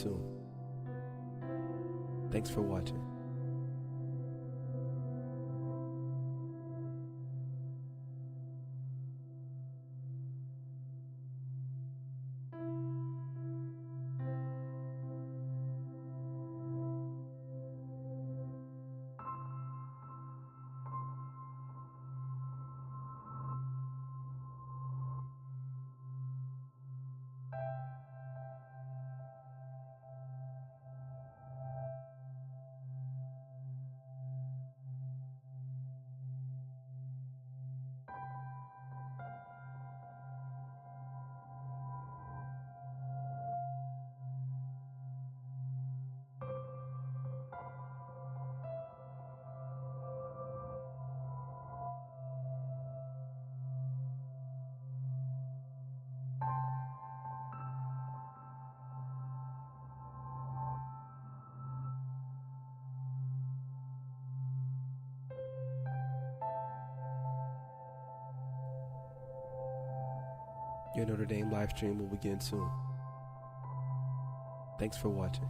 soon. Thanks for watching. Your Notre Dame live stream will begin soon. Thanks for watching.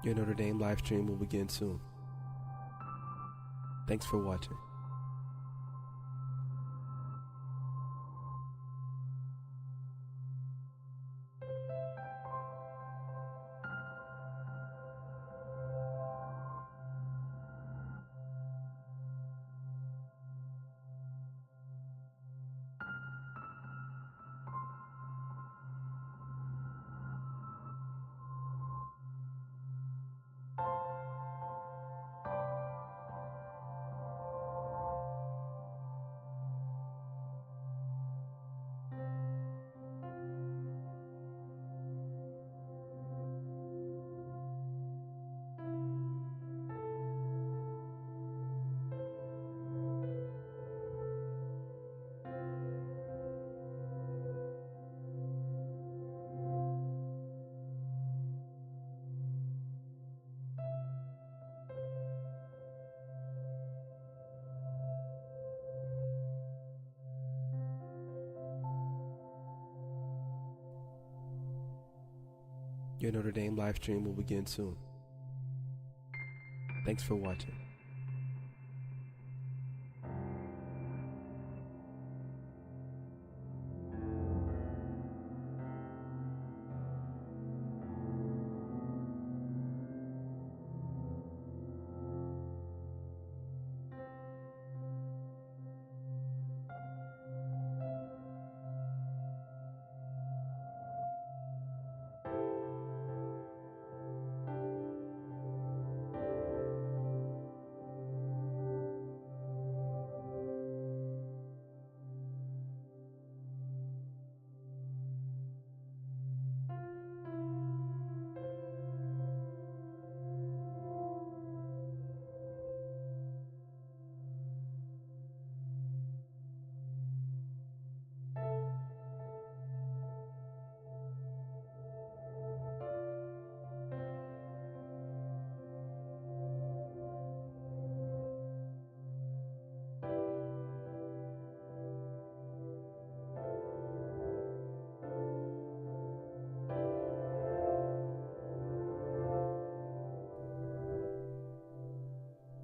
Your Notre Dame live stream will begin soon. Thanks for watching. Your Notre Dame live stream will begin soon. Thanks for watching.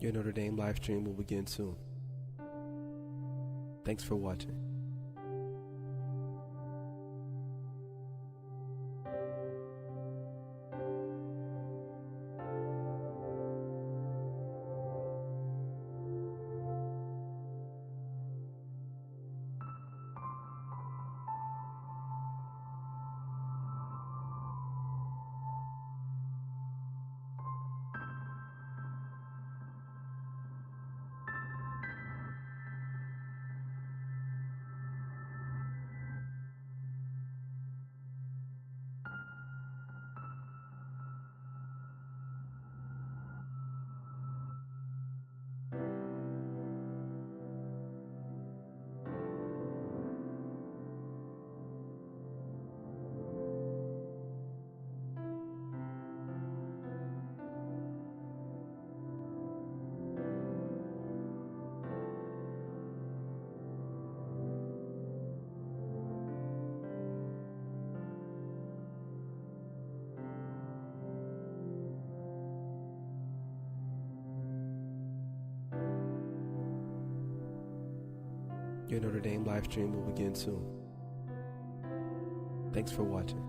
Your Notre Dame live stream will begin soon. Thanks for watching. Your Notre Dame live stream will begin soon. Thanks for watching.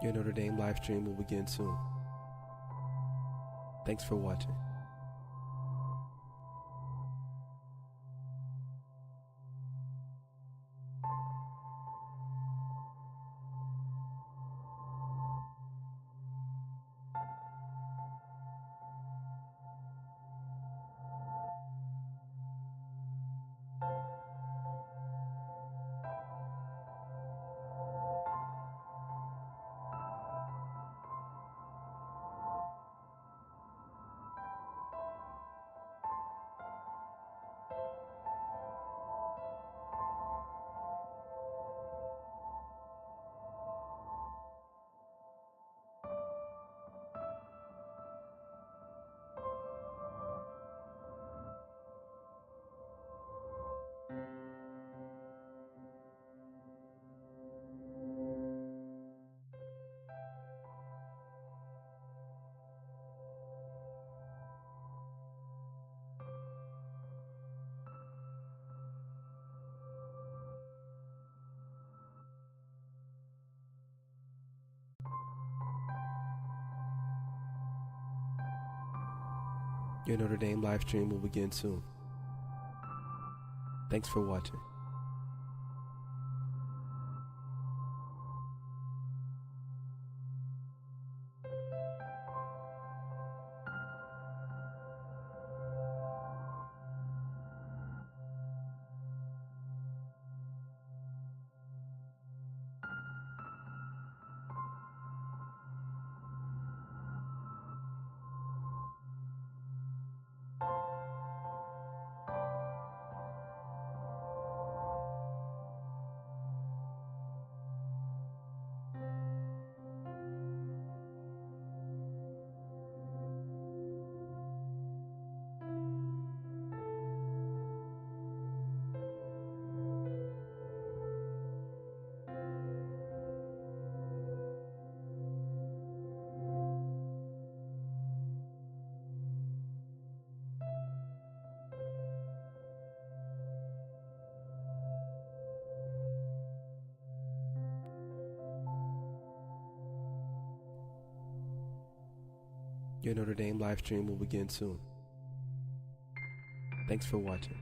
Your Notre Dame live stream will begin soon. Thanks for watching. Your Notre Dame live stream will begin soon. Thanks for watching. Your Notre Dame live stream will begin soon. Thanks for watching.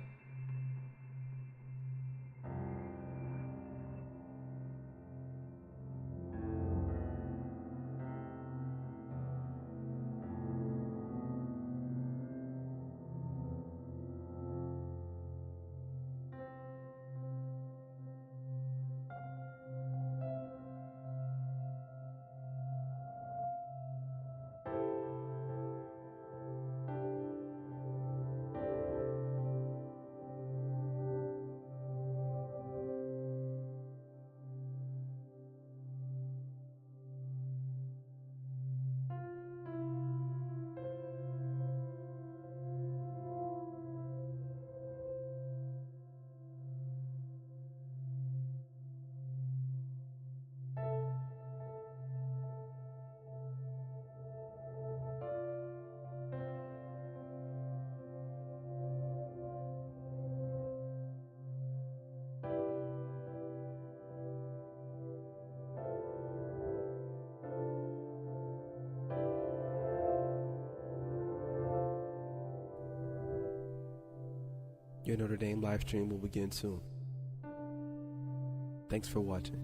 Your Notre Dame live stream will begin soon. Thanks for watching.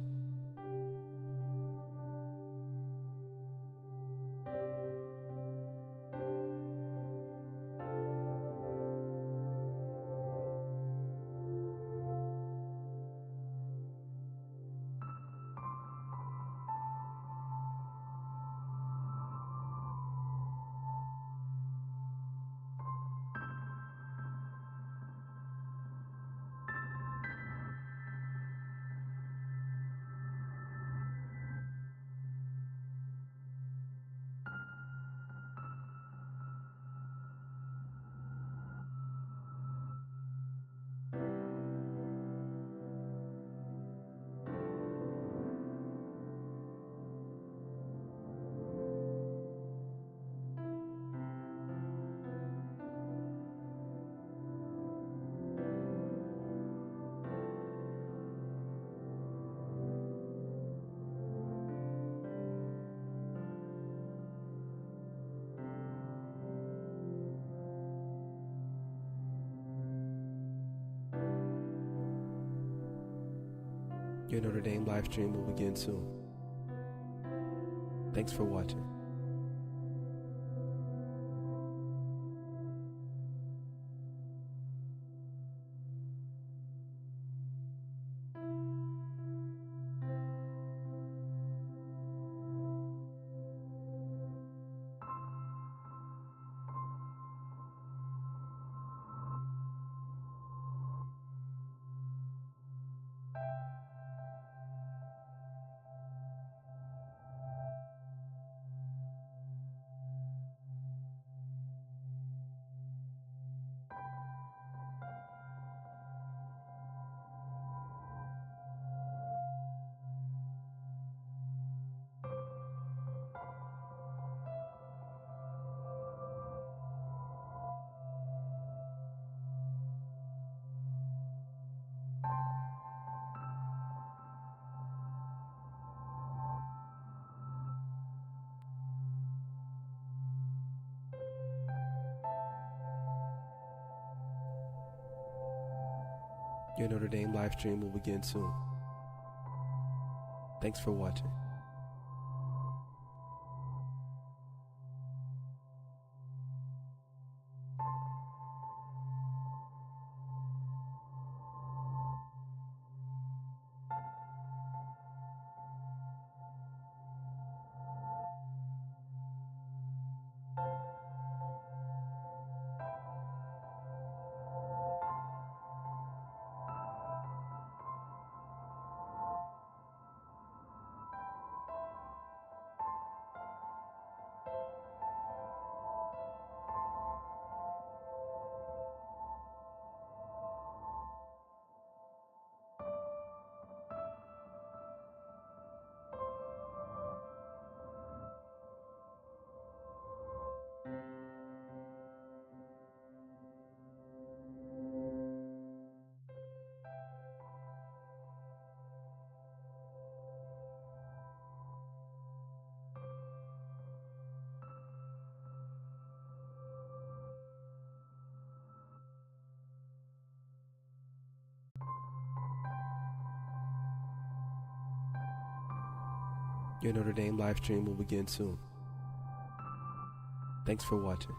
Your Notre Dame live stream will begin soon. Thanks for watching. Your Notre Dame live stream will begin soon. Thanks for watching. Your Notre Dame live stream will begin soon. Thanks for watching.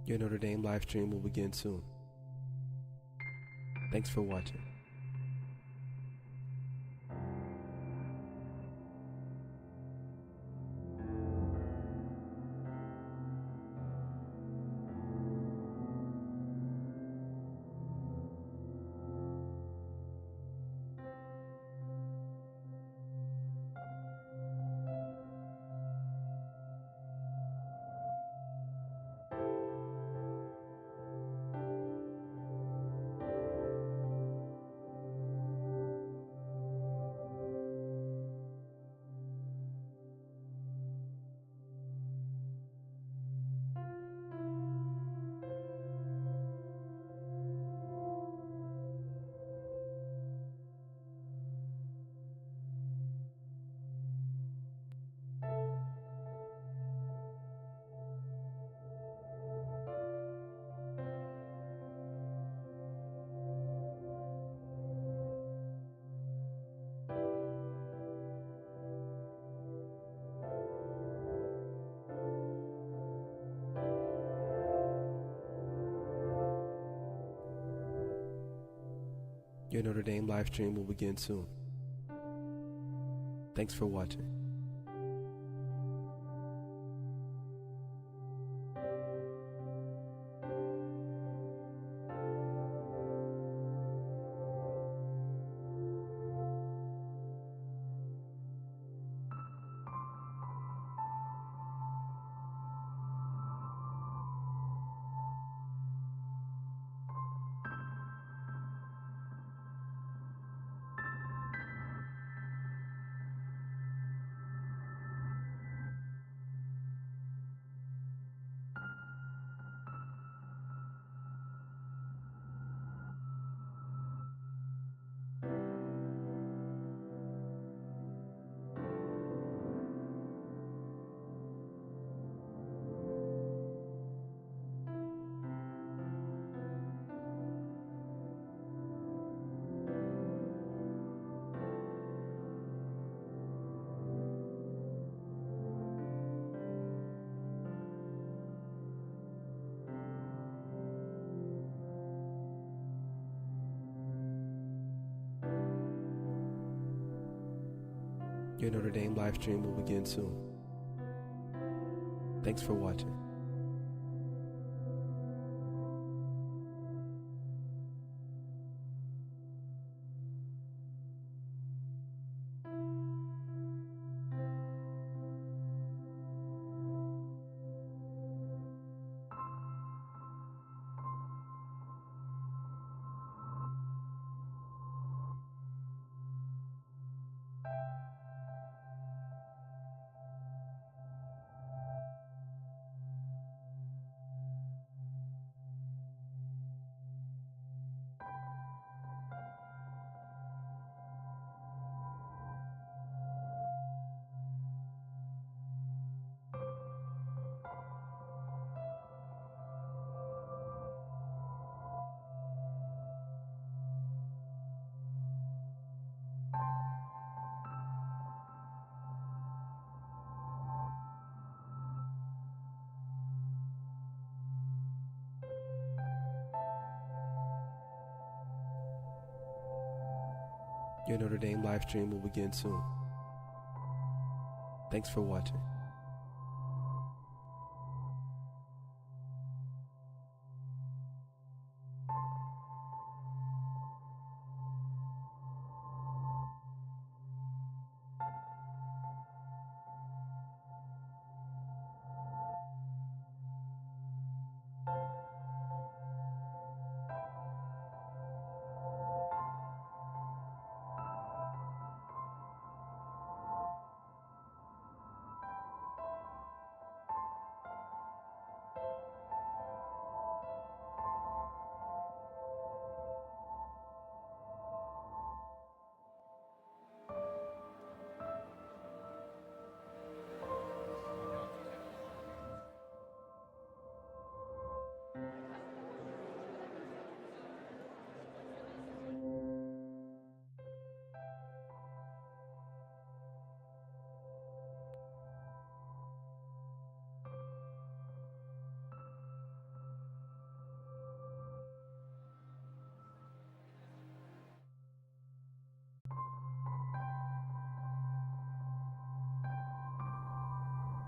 Your Notre Dame live stream will begin soon. Thanks for watching. Your Notre Dame live stream will begin soon. Thanks for watching. Your Notre Dame live stream will begin soon. Thanks for watching. Your Notre Dame live stream will begin soon. Thanks for watching.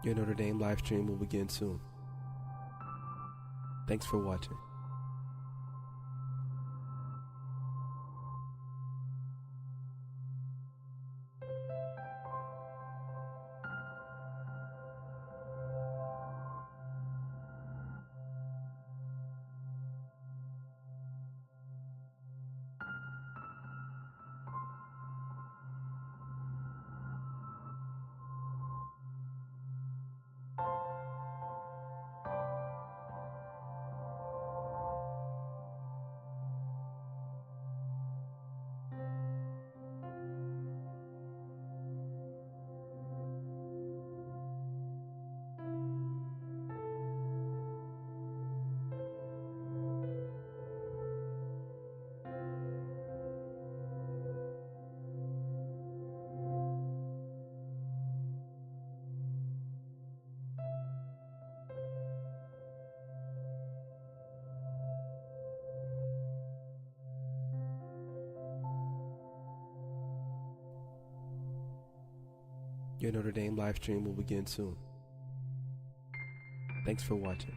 Your Notre Dame live stream will begin soon. Thanks for watching. Your Notre Dame live stream will begin soon. Thanks for watching.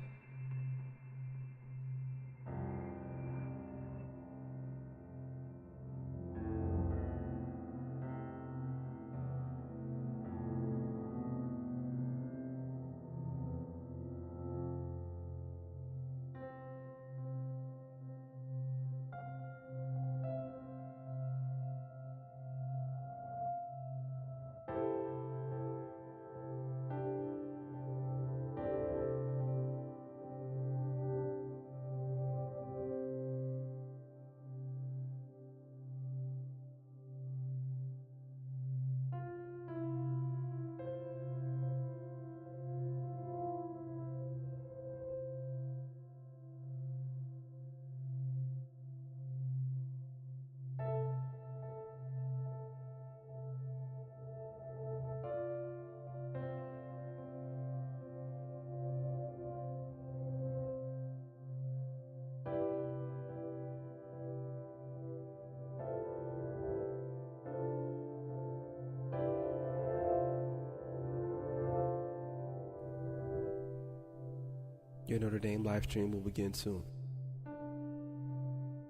Your Notre Dame live stream will begin soon.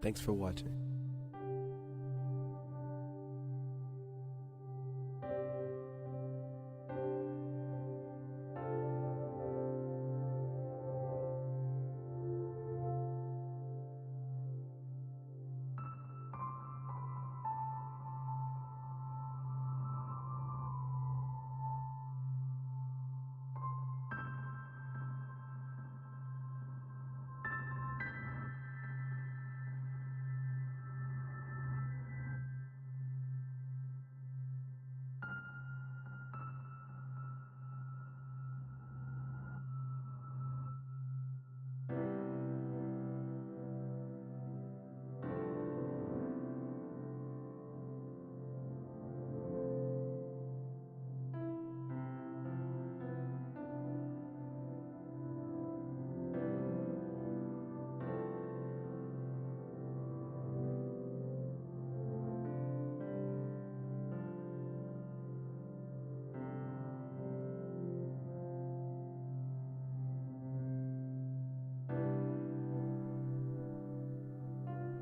Thanks for watching.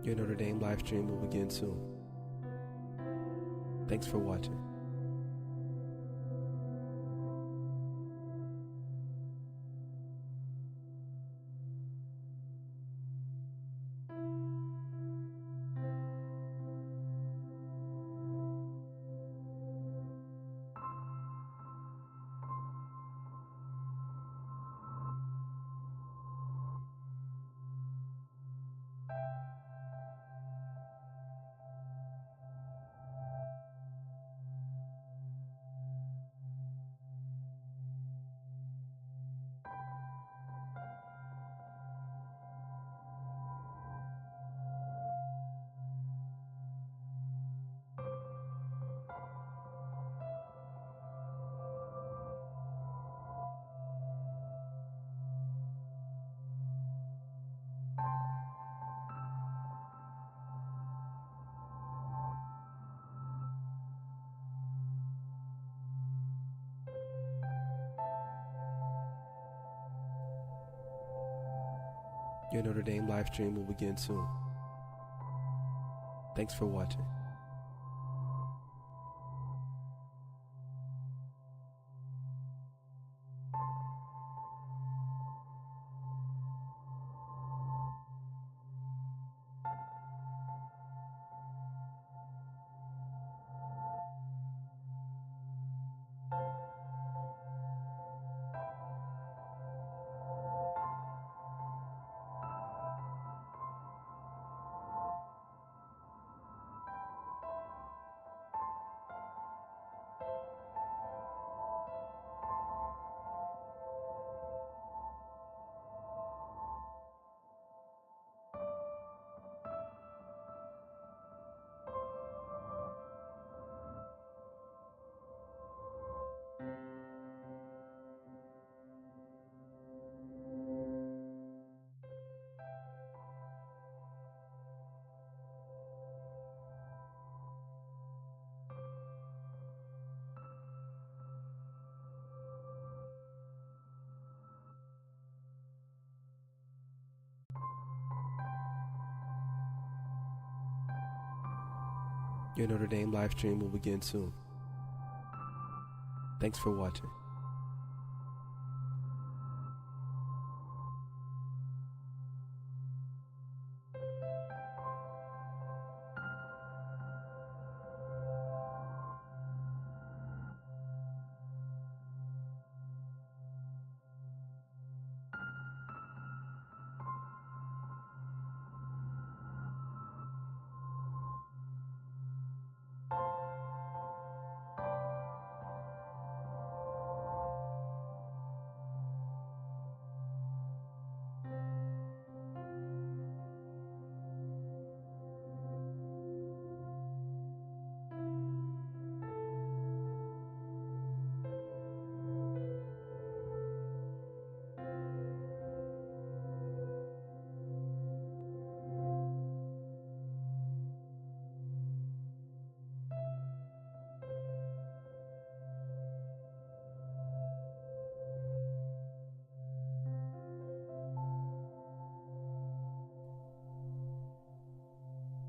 Your Notre Dame live stream will begin soon. Thanks for watching. Your Notre Dame live stream will begin soon. Thanks for watching. Your Notre Dame live stream will begin soon. Thanks for watching.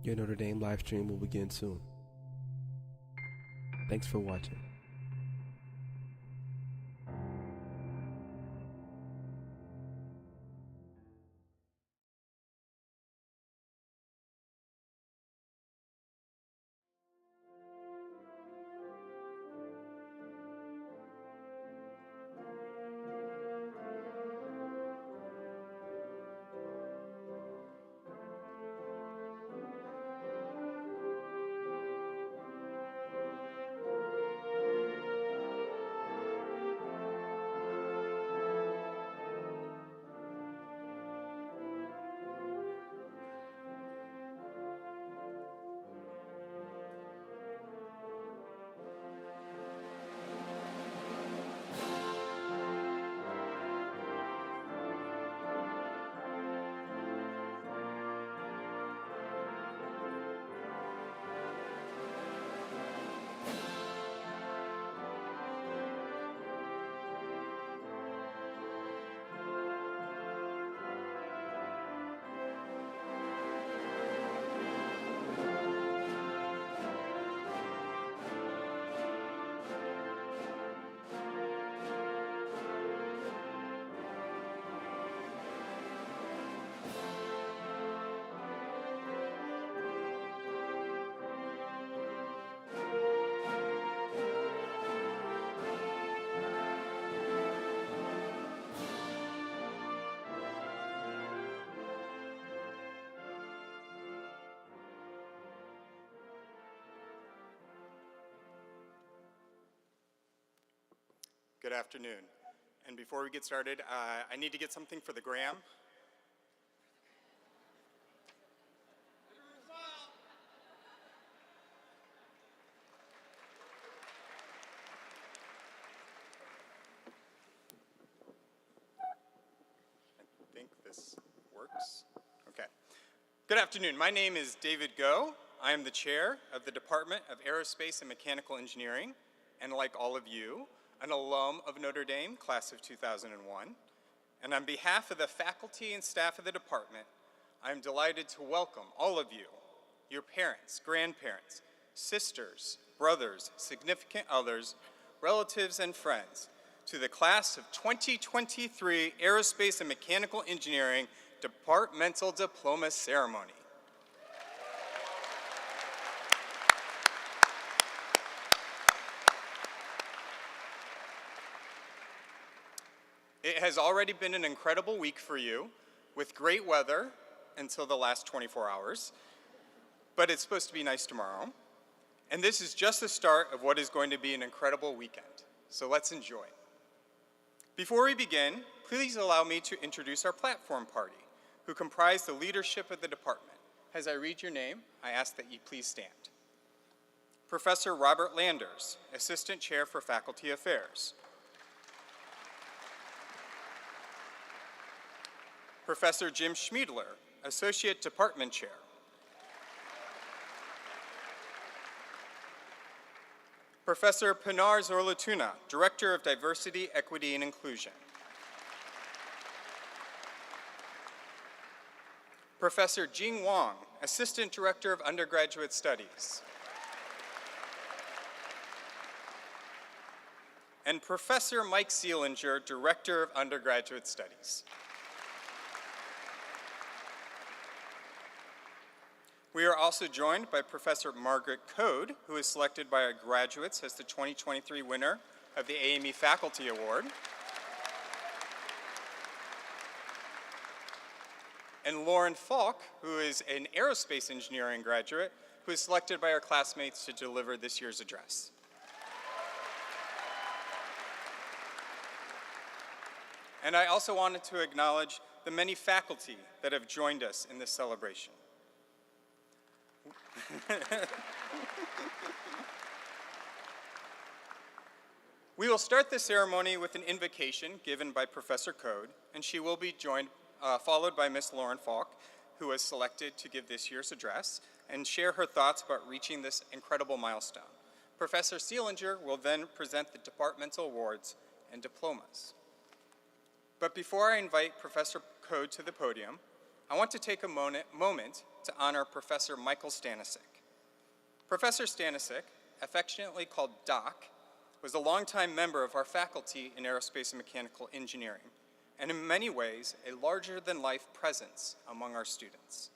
Your Notre Dame live stream will begin soon. Thanks for watching. Good afternoon. And before we get started, I need to get something for the gram. I think this works. Okay. Good afternoon. My name is David Go. I am the chair of the Department of Aerospace and Mechanical Engineering, and like all of you, an alum of Notre Dame, class of 2001. And on behalf of the faculty and staff of the department, I am delighted to welcome all of you, your parents, grandparents, sisters, brothers, significant others, relatives, and friends to the class of 2023 Aerospace and Mechanical Engineering Departmental Diploma Ceremony. It has already been an incredible week for you, with great weather until the last 24 hours, but it's supposed to be nice tomorrow. And this is just the start of what is going to be an incredible weekend, so let's enjoy. Before we begin, please allow me to introduce our platform party, who comprise the leadership of the department. As I read your name, I ask that you please stand. Professor Robert Landers, Assistant Chair for Faculty Affairs. Professor Jim Schmiedler, Associate Department Chair. Professor Pinar Zorlatuna, Director of Diversity, Equity, and Inclusion. Professor Jing Wang, Assistant Director of Undergraduate Studies. And Professor Mike Seelinger, Director of Undergraduate Studies. We are also joined by Professor Margaret Code, who is selected by our graduates as the 2023 winner of the AME Faculty Award. And Lauren Falk, who is an aerospace engineering graduate, who is selected by our classmates to deliver this year's address. And I also wanted to acknowledge the many faculty that have joined us in this celebration. We will start the ceremony with an invocation given by Professor Code, and she will be followed by Ms. Lauren Falk, who was selected to give this year's address and share her thoughts about reaching this incredible milestone. Professor Seelinger will then present the departmental awards and diplomas. But before I invite Professor Code to the podium, I want to take a moment to honor Professor Michael Stanisic. Professor Stanisic, affectionately called Doc, was a longtime member of our faculty in Aerospace and Mechanical Engineering, and in many ways, a larger-than-life presence among our students.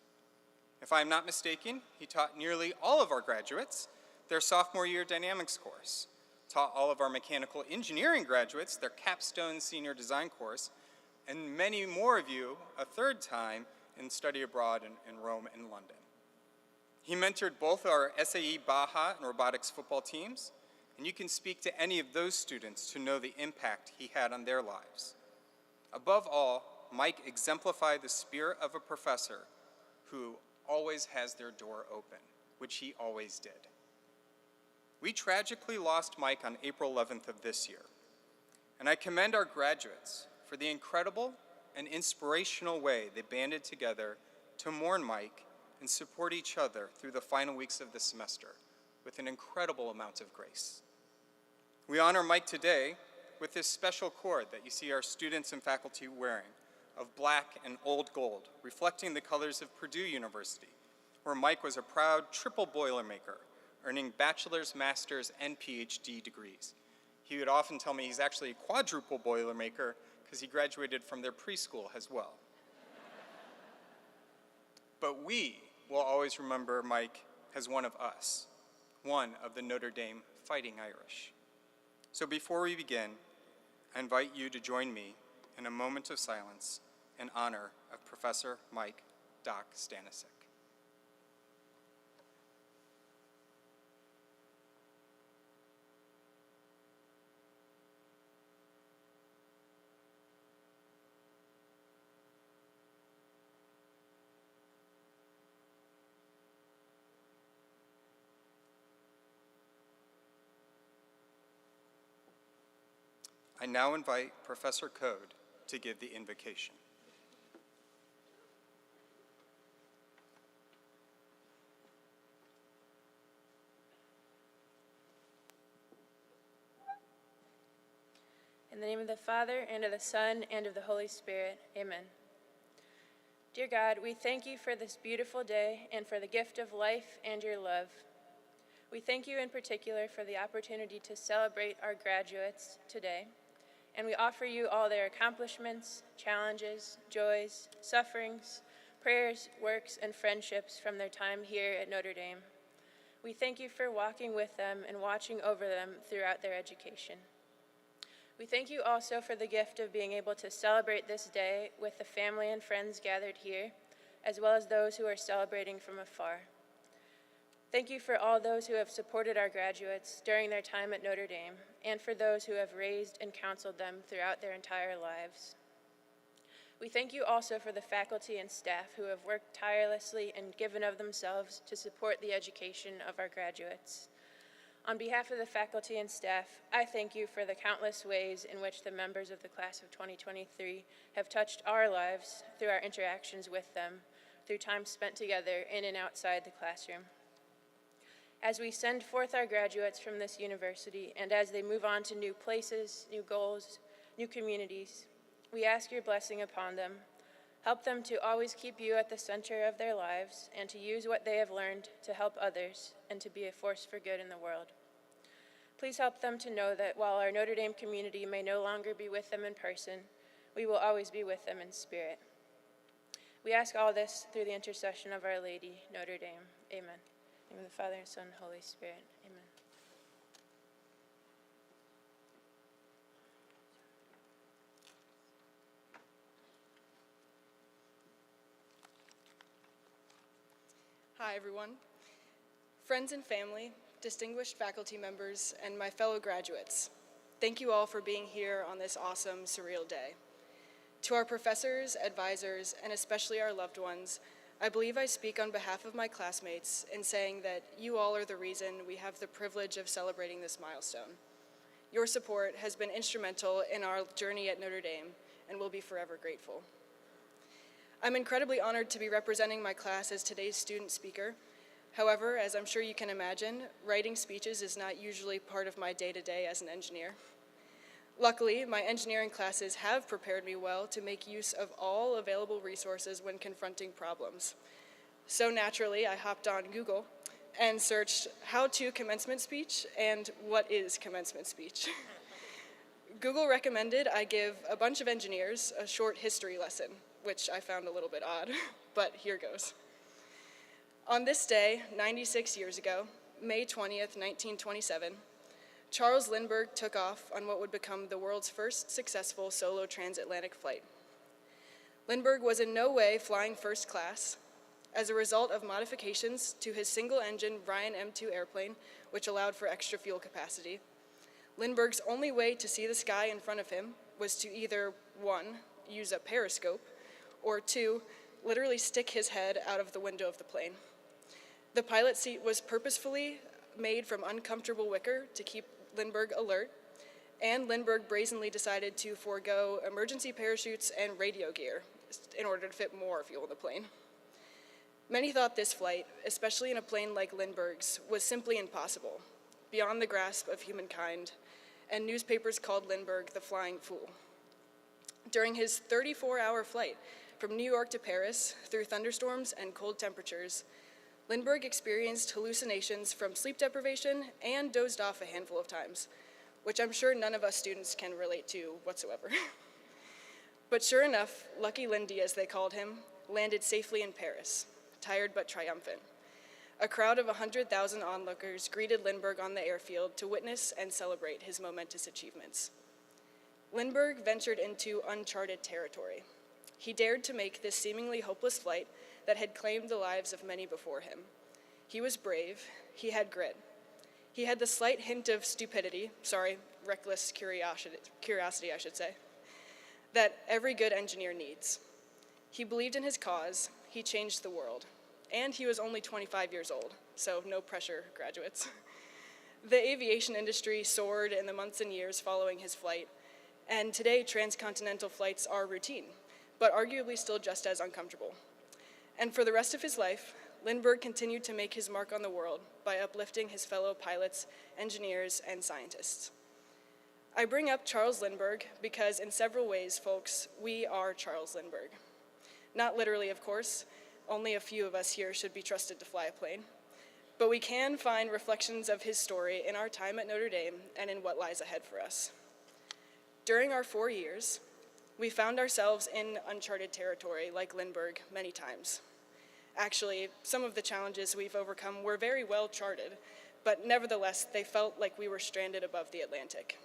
If I am not mistaken, he taught nearly all of our graduates their sophomore year dynamics course, taught all of our mechanical engineering graduates their capstone senior design course, and many more of you a third time in study abroad in Rome and London. He mentored both our SAE Baja and robotics football teams, and you can speak to any of those students to know the impact he had on their lives. Above all, Mike exemplified the spirit of a professor who always has their door open, which he always did. We tragically lost Mike on April 11th of this year, and I commend our graduates for the incredible and inspirational way they banded together to mourn Mike and support each other through the final weeks of the semester with an incredible amount of grace. We honor Mike today with this special cord that you see our students and faculty wearing of black and old gold, reflecting the colors of Purdue University, where Mike was a proud triple Boilermaker, earning bachelor's, master's, and PhD degrees. He would often tell me he's actually a quadruple Boilermaker because he graduated from their preschool as well. But we will always remember Mike as one of us, one of the Notre Dame Fighting Irish. So before we begin, I invite you to join me in a moment of silence in honor of Professor Mike Doc Stanisic. I now invite Professor Code to give the invocation. In the name of the Father, and of the Son, and of the Holy Spirit, amen. Dear God, we thank you for this beautiful day and for the gift of life and your love. We thank you in particular for the opportunity to celebrate our graduates today, and we offer you all their accomplishments, challenges, joys, sufferings, prayers, works, and friendships from their time here at Notre Dame. We thank you for walking with them and watching over them throughout their education. We thank you also for the gift of being able to celebrate this day with the family and friends gathered here, as well as those who are celebrating from afar. Thank you for all those who have supported our graduates during their time at Notre Dame, and for those who have raised and counseled them throughout their entire lives. We thank you also for the faculty and staff who have worked tirelessly and given of themselves to support the education of our graduates. On behalf of the faculty and staff, I thank you for the countless ways in which the members of the class of 2023 have touched our lives through our interactions with them, through time spent together in and outside the classroom. As we send forth our graduates from this university, and as they move on to new places, new goals, new communities, we ask your blessing upon them. Help them to always keep you at the center of their lives and to use what they have learned to help others and to be a force for good in the world. Please help them to know that while our Notre Dame community may no longer be with them in person, we will always be with them in spirit. We ask all this through the intercession of Our Lady, Notre Dame. Amen. In the name of the Father, and Son, and Holy Spirit. Amen. Hi, everyone. Friends and family, distinguished faculty members, and my fellow graduates, thank you all for being here on this awesome, surreal day. To our professors, advisors, and especially our loved ones, I believe I speak on behalf of my classmates in saying that you all are the reason we have the privilege of celebrating this milestone. Your support has been instrumental in our journey at Notre Dame, and we'll be forever grateful. I'm incredibly honored to be representing my class as today's student speaker. However, as I'm sure you can imagine, writing speeches is not usually part of my day-to-day as an engineer. Luckily, my engineering classes have prepared me well to make use of all available resources when confronting problems. So naturally, I hopped on Google and searched how to commencement speech and what is commencement speech. Google recommended I give a bunch of engineers a short history lesson, which I found a little bit odd, but here goes. On this day, 96 years ago, May 20th, 1927, Charles Lindbergh took off on what would become the world's first successful solo transatlantic flight. Lindbergh was in no way flying first class. As a result of modifications to his single-engine Ryan M2 airplane, which allowed for extra fuel capacity, Lindbergh's only way to see the sky in front of him was to either, 1, use a periscope, or 2, literally stick his head out of the window of the plane. The pilot seat was purposefully made from uncomfortable wicker to keep Lindbergh alert, and Lindbergh brazenly decided to forego emergency parachutes and radio gear in order to fit more fuel in the plane. Many thought this flight, especially in a plane like Lindbergh's, was simply impossible, beyond the grasp of humankind, and newspapers called Lindbergh the Flying Fool. During his 34-hour flight from New York to Paris, through thunderstorms and cold temperatures, Lindbergh experienced hallucinations from sleep deprivation and dozed off a handful of times, which I'm sure none of us students can relate to whatsoever. But sure enough, Lucky Lindy, as they called him, landed safely in Paris, tired but triumphant. A crowd of 100,000 onlookers greeted Lindbergh on the airfield to witness and celebrate his momentous achievements. Lindbergh ventured into uncharted territory. He dared to make this seemingly hopeless flight that had claimed the lives of many before him. He was brave, he had grit. He had the slight hint of stupidity, reckless curiosity, I should say, that every good engineer needs. He believed in his cause, he changed the world, and he was only 25 years old, so no pressure, graduates. The aviation industry soared in the months and years following his flight, And today, transcontinental flights are routine, but arguably still just as uncomfortable. And for the rest of his life, Lindbergh continued to make his mark on the world by uplifting his fellow pilots, engineers, and scientists. I bring up Charles Lindbergh because in several ways, folks, we are Charles Lindbergh. Not literally, of course. Only a few of us here should be trusted to fly a plane. But we can find reflections of his story in our time at Notre Dame and in what lies ahead for us. During our 4 years, we found ourselves in uncharted territory like Lindbergh many times. Actually, some of the challenges we've overcome were very well charted, but nevertheless, they felt like we were stranded above the Atlantic.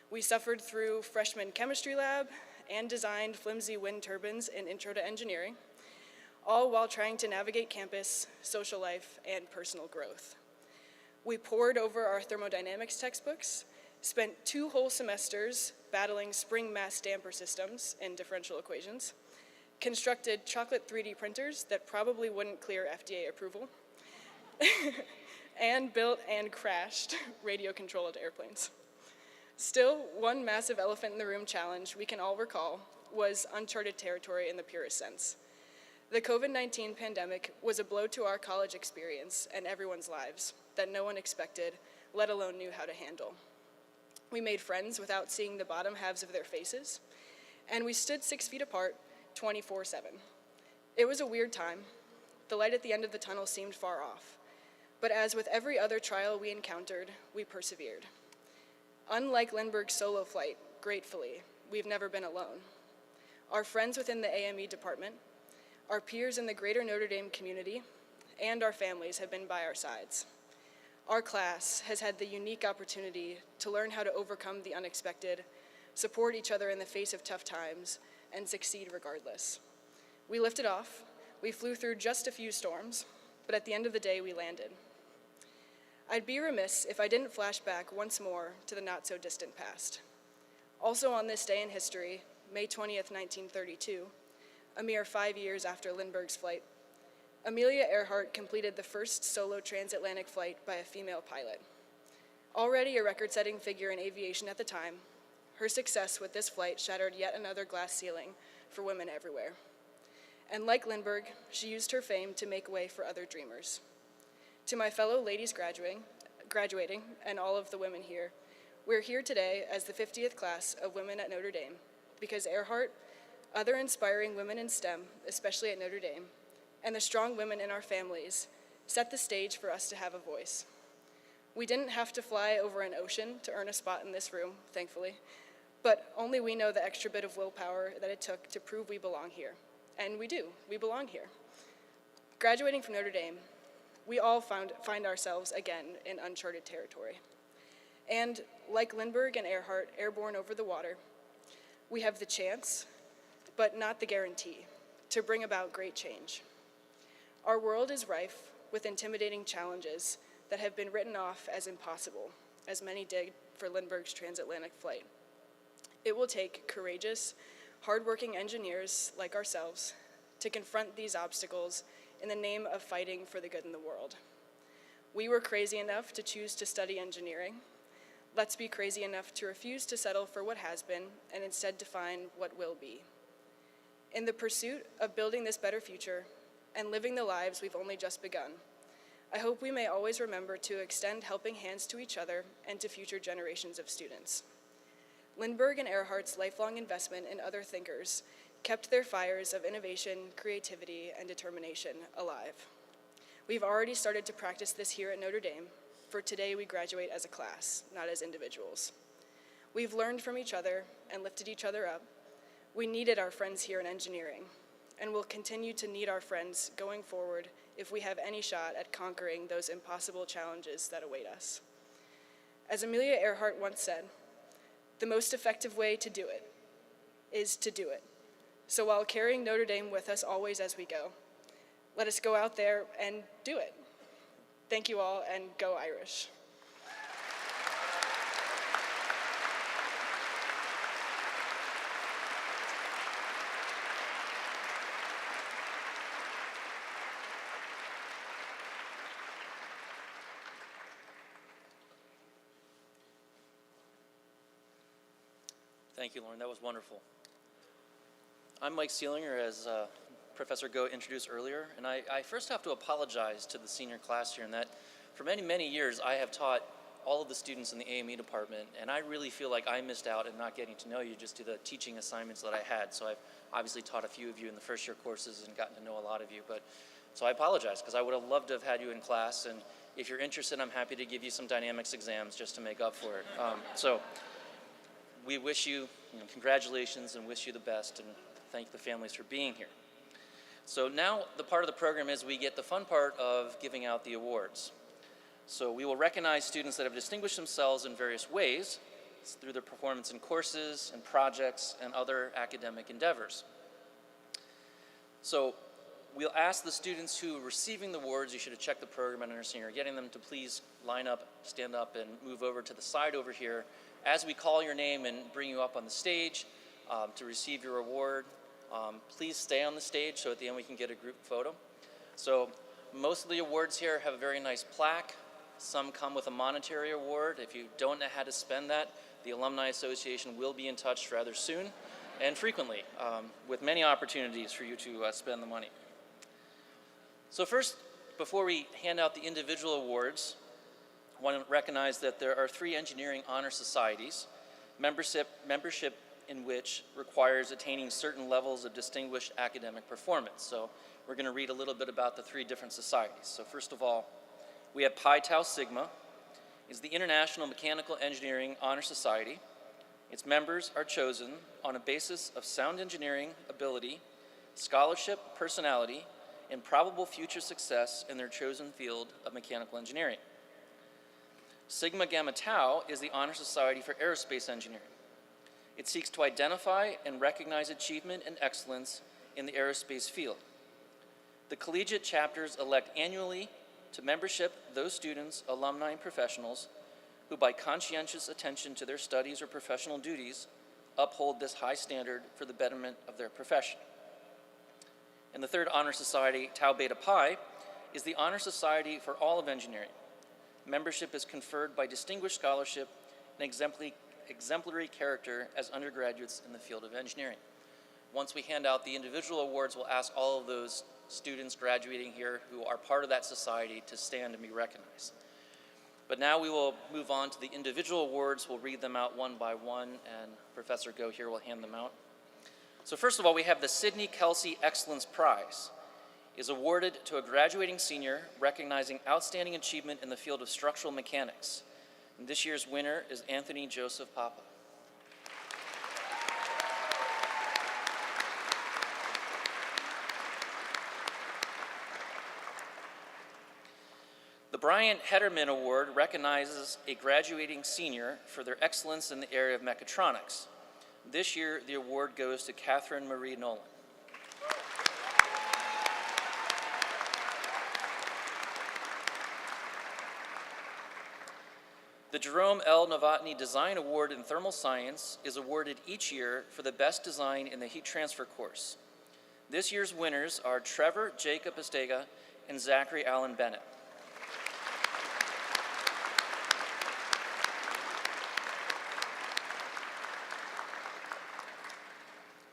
We suffered through freshman chemistry lab and designed flimsy wind turbines in Intro to Engineering, all while trying to navigate campus, social life, and personal growth. We pored over our thermodynamics textbooks, spent 2 whole semesters battling spring mass damper systems and differential equations, constructed chocolate 3D printers that probably wouldn't clear FDA approval, and built and crashed radio-controlled airplanes. Still, one massive elephant in the room challenge we can all recall was uncharted territory in the purest sense. The COVID-19 pandemic was a blow to our college experience and everyone's lives that no one expected, let alone knew how to handle. We made friends without seeing the bottom halves of their faces, and we stood 6 feet apart 24/7. It was a weird time. The light at the end of the tunnel seemed far off, but as with every other trial we encountered, we persevered. Unlike Lindbergh's solo flight, gratefully, we've never been alone. Our friends within the AME department, our peers in the greater Notre Dame community, and our families have been by our sides. Our class has had the unique opportunity to learn how to overcome the unexpected, support each other in the face of tough times, and succeed regardless. We lifted off, we flew through just a few storms, but at the end of the day, we landed. I'd be remiss if I didn't flash back once more to the not-so-distant past. Also on this day in history, May 20th, 1932, a mere 5 years after Lindbergh's flight, Amelia Earhart completed the first solo transatlantic flight by a female pilot. Already a record-setting figure in aviation at the time, her success with this flight shattered yet another glass ceiling for women everywhere. And like Lindbergh, she used her fame to make way for other dreamers. To my fellow ladies graduating, and all of the women here, we're here today as the 50th class of women at Notre Dame because Earhart, other inspiring women in STEM, especially at Notre Dame, and the strong women in our families set the stage for us to have a voice. We didn't have to fly over an ocean to earn a spot in this room, thankfully, but only we know the extra bit of willpower that it took to prove we belong here. And we do, we belong here. Graduating from Notre Dame, we all find ourselves again in uncharted territory. And like Lindbergh and Earhart, airborne over the water, we have the chance, but not the guarantee, to bring about great change. Our world is rife with intimidating challenges that have been written off as impossible, as many did for Lindbergh's transatlantic flight. It will take courageous, hardworking engineers like ourselves to confront these obstacles in the name of fighting for the good in the world. We were crazy enough to choose to study engineering. Let's be crazy enough to refuse to settle for what has been and instead define what will be. In the pursuit of building this better future and living the lives we've only just begun, I hope we may always remember to extend helping hands to each other and to future generations of students. Lindbergh and Earhart's lifelong investment in other thinkers kept their fires of innovation, creativity, and determination alive. We've already started to practice this here at Notre Dame, for today we graduate as a class, not as individuals. We've learned from each other and lifted each other up. We needed our friends here in engineering, and will continue to need our friends going forward if we have any shot at conquering those impossible challenges that await us. As Amelia Earhart once said, the most effective way to do it is to do it. So while carrying Notre Dame with us always as we go, let us go out there and do it. Thank you all, and go Irish. Thank you, Lauren. That was wonderful. I'm Mike Seelinger, as Professor Go introduced earlier, and I first have to apologize to the senior class here in that for many, many years I have taught all of the students in the AME department, and I really feel like I missed out in not getting to know you just to the teaching assignments that I had. So I've obviously taught a few of you in the first year courses and gotten to know a lot of you, so I apologize because I would have loved to have had you in class, and if you're interested, I'm happy to give you some dynamics exams just to make up for it. So we wish you, congratulations and wish you the best, and thank the families for being here. So now the part of the program is we get the fun part of giving out the awards. So we will recognize students that have distinguished themselves in various ways through their performance in courses and projects and other academic endeavors. So we'll ask the students who are receiving the awards, you should have checked the program and understand you're getting them, to please line up, stand up, and move over to the side over here as we call your name and bring you up on the stage to receive your award. Please stay on the stage so at the end we can get a group photo. So most of the awards here have a very nice plaque. Some come with a monetary award. If you don't know how to spend that, the Alumni Association will be in touch rather soon and frequently with many opportunities for you to spend the money. So first, before we hand out the individual awards, I want to recognize that there are 3 engineering honor societies, membership in which requires attaining certain levels of distinguished academic performance. So we're going to read a little bit about the 3 different societies. So first of all, we have Pi Tau Sigma. It's the International Mechanical Engineering Honor Society. Its members are chosen on a basis of sound engineering ability, scholarship, personality, and probable future success in their chosen field of mechanical engineering. Sigma Gamma Tau is the Honor Society for Aerospace Engineering. It seeks to identify and recognize achievement and excellence in the aerospace field. The collegiate chapters elect annually to membership those students, alumni, and professionals who, by conscientious attention to their studies or professional duties, uphold this high standard for the betterment of their profession. And the third honor society, Tau Beta Pi, is the honor society for all of engineering. Membership is conferred by distinguished scholarship and exemplary character as undergraduates in the field of engineering. Once we hand out the individual awards, we'll ask all of those students graduating here who are part of that society to stand and be recognized. But now we will move on to the individual awards. We'll read them out one by one, and Professor Go here will hand them out. So first of all, we have the Sidney Kelsey Excellence Prize. It is awarded to a graduating senior recognizing outstanding achievement in the field of structural mechanics. And this year's winner is Anthony Joseph Papa. The Brian Hederman Award recognizes a graduating senior for their excellence in the area of mechatronics. This year, the award goes to Catherine Marie Nolan. The Jerome L. Novotny Design Award in Thermal Science is awarded each year for the best design in the heat transfer course. This year's winners are Trevor Jacob Estega and Zachary Allen Bennett.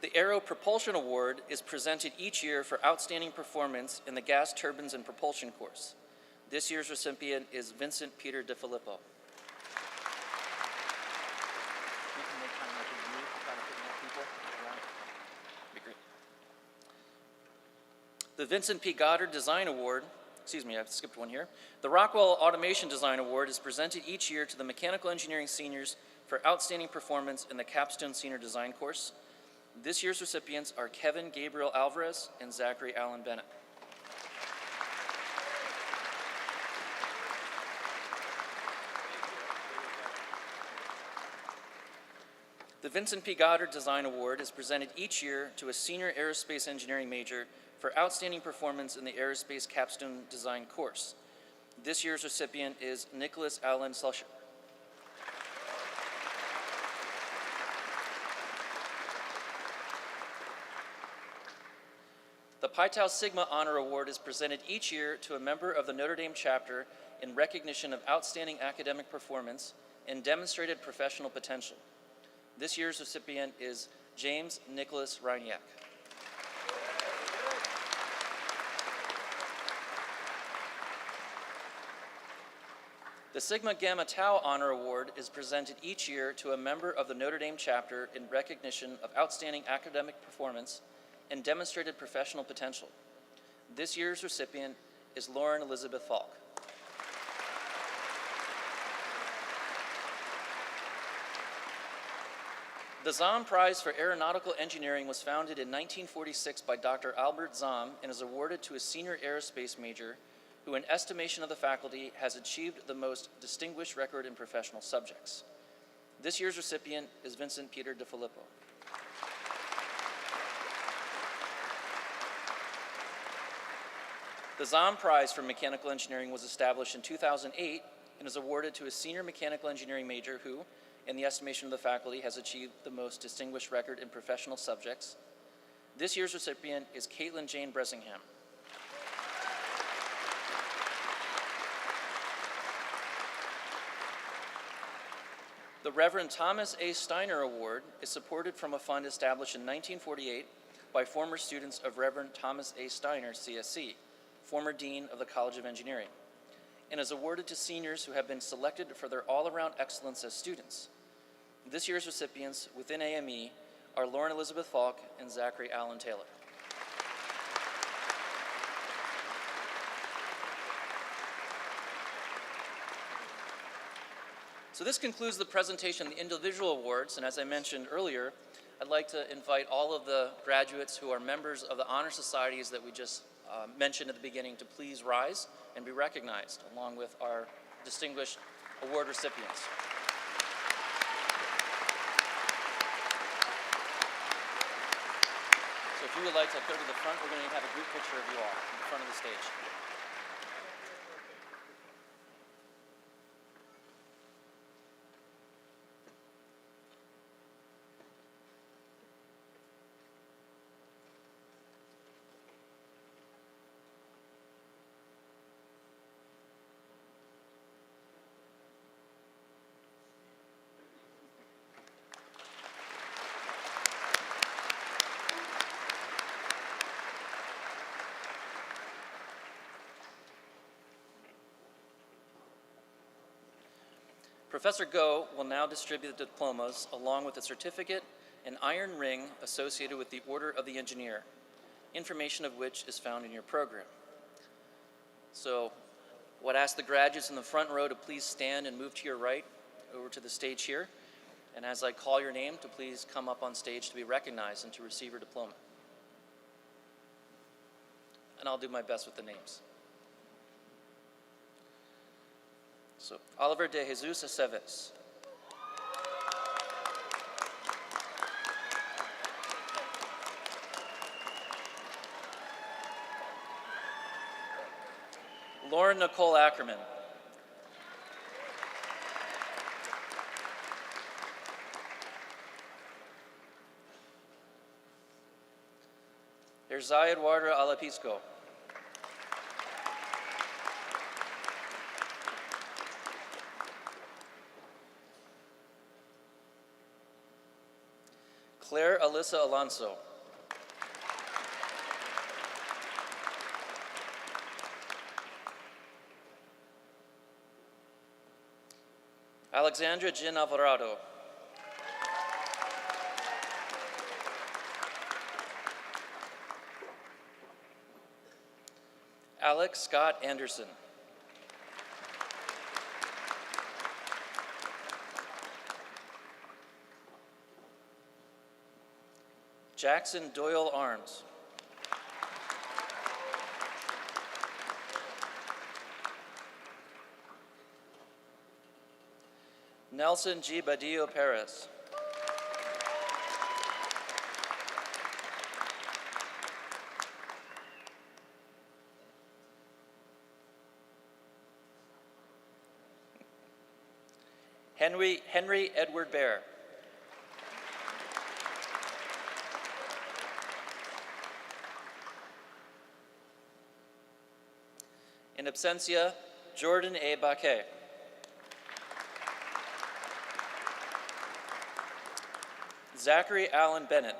The Aero Propulsion Award is presented each year for outstanding performance in the gas turbines and propulsion course. This year's recipient is Vincent Peter DeFilippo. The Vincent P. Goddard Design Award, I skipped one here. The Rockwell Automation Design Award is presented each year to the mechanical engineering seniors for outstanding performance in the Capstone Senior Design course. This year's recipients are Kevin Gabriel Alvarez and Zachary Allen Bennett. The Vincent P. Goddard Design Award is presented each year to a senior aerospace engineering major for outstanding performance in the Aerospace Capstone Design course. This year's recipient is Nicholas Allen Slusher. The Pi Tau Sigma Honor Award is presented each year to a member of the Notre Dame chapter in recognition of outstanding academic performance and demonstrated professional potential. This year's recipient is James Nicholas Reiniak. The Sigma Gamma Tau Honor Award is presented each year to a member of the Notre Dame chapter in recognition of outstanding academic performance and demonstrated professional potential. This year's recipient is Lauren Elizabeth Falk. The Zahm Prize for Aeronautical Engineering was founded in 1946 by Dr. Albert Zahm and is awarded to a senior aerospace major who, in estimation of the faculty, has achieved the most distinguished record in professional subjects. This year's recipient is Vincent Peter DeFilippo. The Zahm Prize for Mechanical Engineering was established in 2008 and is awarded to a senior mechanical engineering major who, in the estimation of the faculty, has achieved the most distinguished record in professional subjects. This year's recipient is Caitlin Jane Bresingham. The Reverend Thomas A. Steiner Award is supported from a fund established in 1948 by former students of Reverend Thomas A. Steiner, CSC, former Dean of the College of Engineering, and is awarded to seniors who have been selected for their all-around excellence as students. This year's recipients within AME are Lauren Elizabeth Falk and Zachary Allen Taylor. So this concludes the presentation of the individual awards, and as I mentioned earlier, I'd like to invite all of the graduates who are members of the honor societies that we just mentioned at the beginning to please rise and be recognized, along with our distinguished award recipients. So if you would like to go to the front, we're going to have a group picture of you all in the front of the stage. Professor Go will now distribute the diplomas along with a certificate and iron ring associated with the Order of the Engineer, information of which is found in your program. So I would ask the graduates in the front row to please stand and move to your right over to the stage here. And as I call your name, to please come up on stage to be recognized and to receive your diploma. And I'll do my best with the names. So, Oliver de Jesus Aceves. Lauren Nicole Ackerman. Erzai Eduardo Alapisco. Claire Alyssa Alonso. Alexandra Gin Alvarado. Alex Scott Anderson. Jackson Doyle Arms. Nelson G. Badillo Perez. Henry Edward Bear. In absentia, Jordan A. Baquet. Zachary Allen Bennett.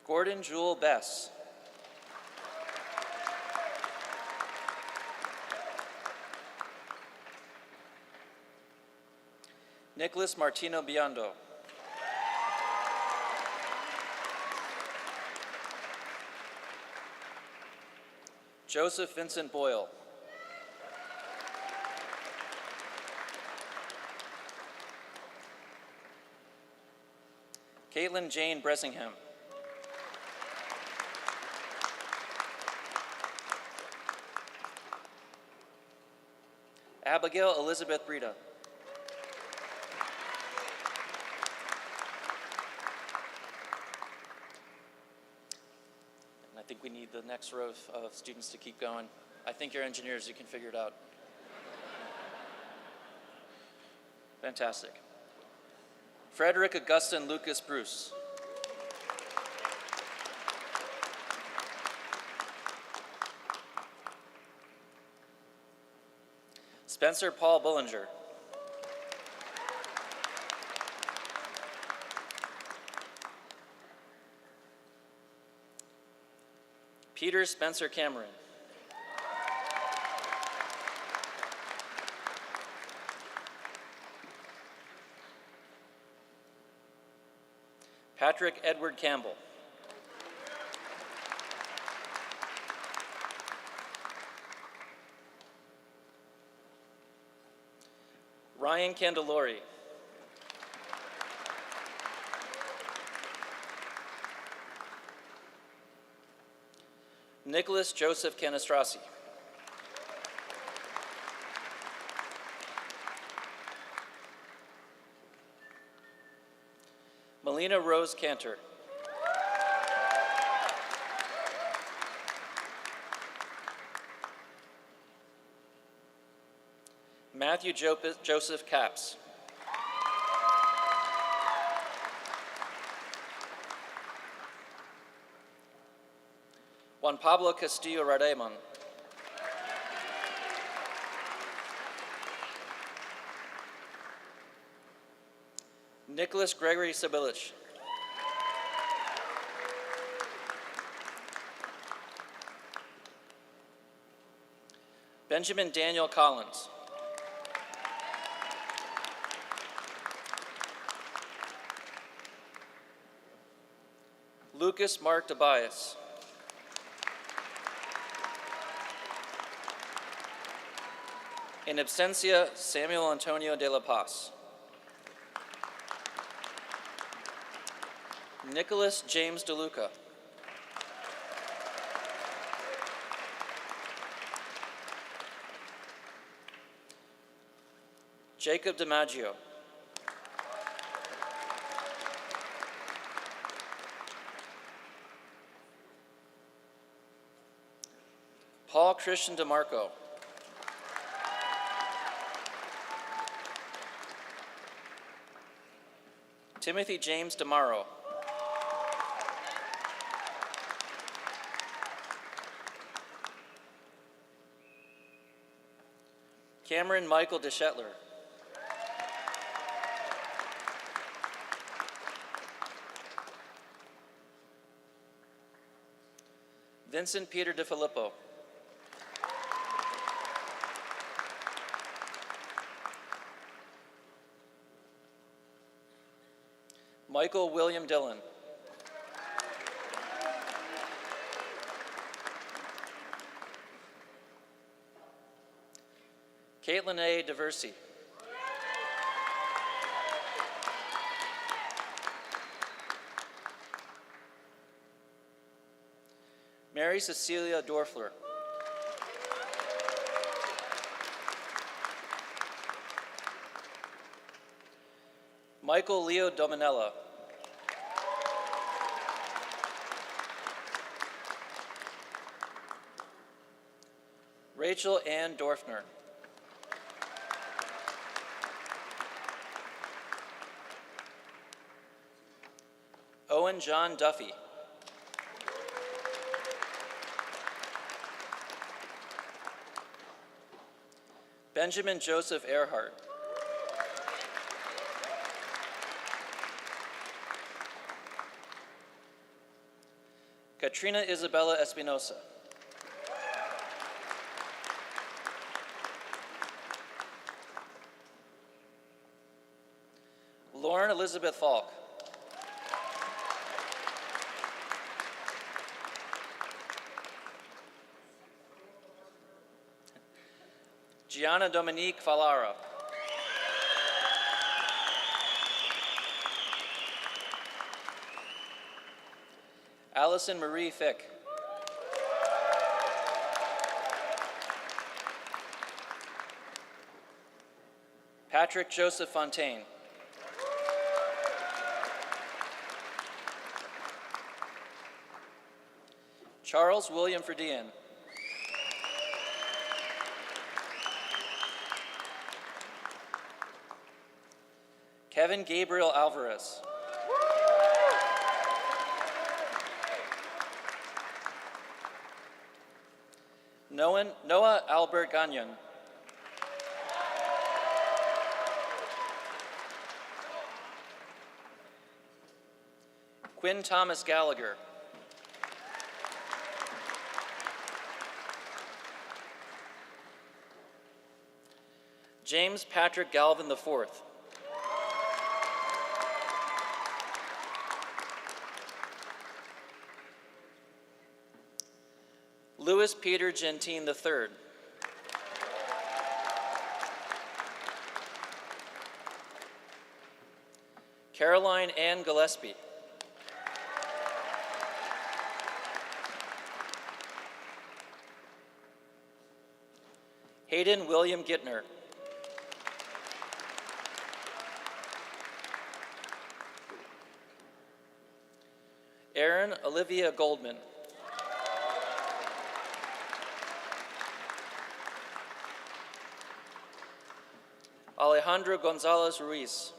Gordon Jewel Bess. Nicholas Martino Biondo. Joseph Vincent Boyle. Caitlin Jane Bresingham. Abigail Elizabeth Brita. And I think we need the next row of students to keep going. I think you're engineers, you can figure it out. Fantastic. Frederick Augustin Lucas Bruce. Spencer Paul Bullinger. Peter Spencer Cameron. Patrick Edward Campbell. Ryan Candelori. Nicholas Joseph Canastrasi. Melina Rose Cantor. Matthew Joseph Capps. Juan Pablo Castillo Rademon. Nicholas Gregory Sabilich. Benjamin Daniel Collins. Lucas Mark Tobias. In absentia, Samuel Antonio de la Paz. Nicholas James DeLuca. Jacob DiMaggio. Paul Christian DeMarco. Timothy James DeMaro. Cameron Michael DeShetler. Vincent Peter DeFilippo. Michael William Dillon. Caitlin A. DeVersi. Mary Cecilia Dorfler. Michael Leo Dominella. Rachel Ann Dorfner. Owen John Duffy. Benjamin Joseph Earhart. Katrina Isabella Espinosa. Lauren Elizabeth Falk. Gianna Dominique Falara. Allison Marie Fick. Patrick Joseph Fontaine. Charles William Ferdian. Kevin Gabriel Alvarez. Noah Albert Gagnon. Quinn Thomas Gallagher. James Patrick Galvin IV. Louis Peter Gentine III. Caroline Ann Gillespie. Hayden William Gittner. Erin Olivia Goldman. Alejandro Gonzalez Ruiz.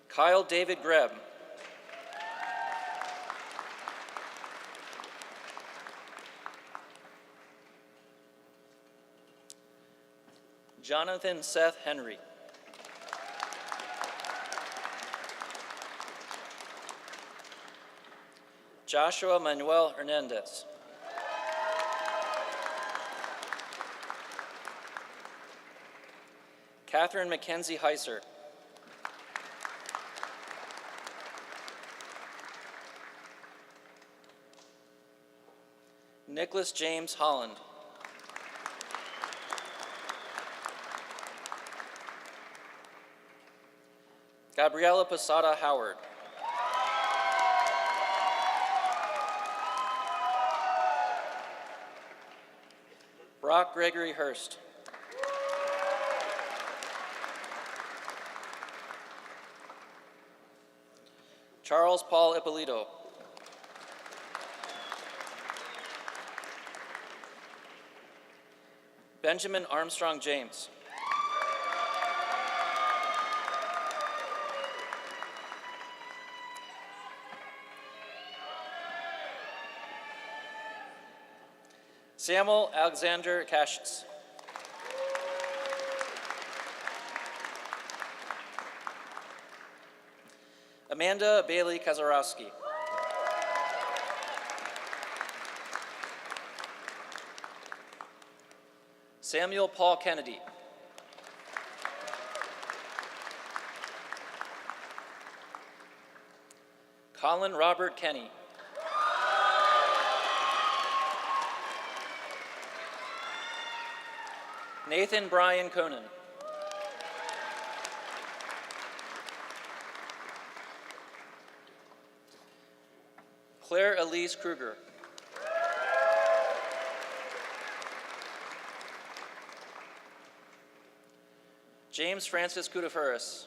Kyle David Greb. Jonathan Seth Henry. Joshua Manuel Hernandez. Catherine Mackenzie Heiser. Nicholas James Holland. Gabriela Posada Howard. Brock Gregory Hurst. Charles Paul Ippolito. Benjamin Armstrong James. Samuel Alexander Cassius. Amanda Bailey Kazarowski. Samuel Paul Kennedy. Colin Robert Kenny. Nathan Brian Conan. Claire Elise Kruger. James Francis Koudafuris.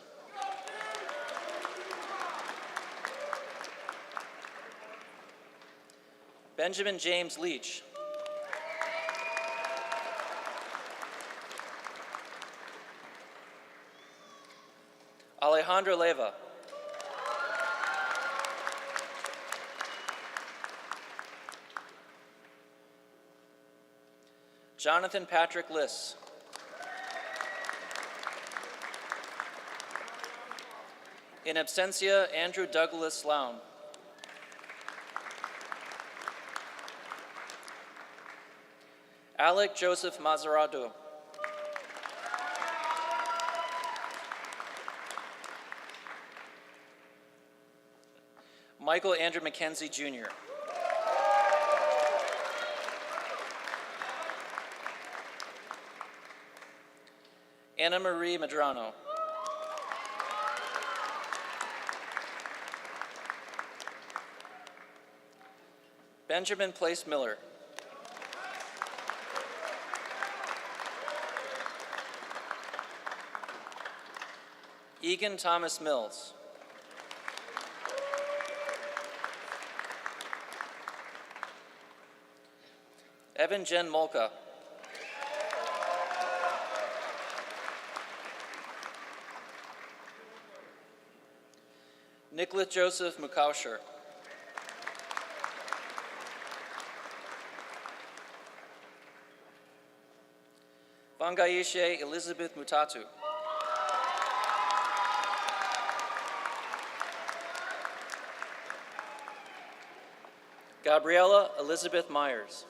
Benjamin James Leach. Alejandro Leva. Jonathan Patrick Liss. In absentia, Andrew Douglas Lown. Alec Joseph Mazzarato. Michael Andrew McKenzie, Jr. Anna Marie Medrano. Benjamin Place Miller. Egan Thomas Mills. Evan Jen Molka. Nicholas Joseph Mukausher. Vangaishe Elizabeth Mutatu. Gabriella Elizabeth Myers.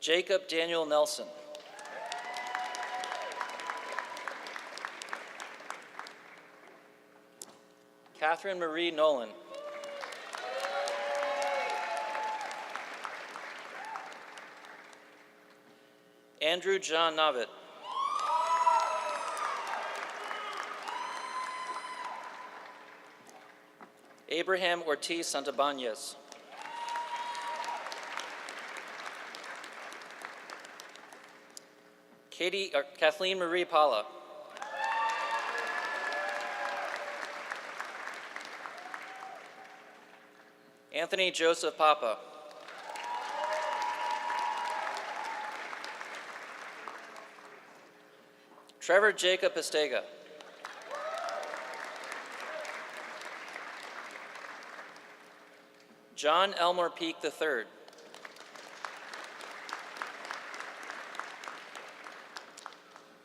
Jacob Daniel Nelson. Catherine Marie Nolan. Andrew John Navitt. Abraham Ortiz Santabanez. Kathleen Marie Pala. Anthony Joseph Papa. Trevor Jacob Estega. John Elmore Peak III.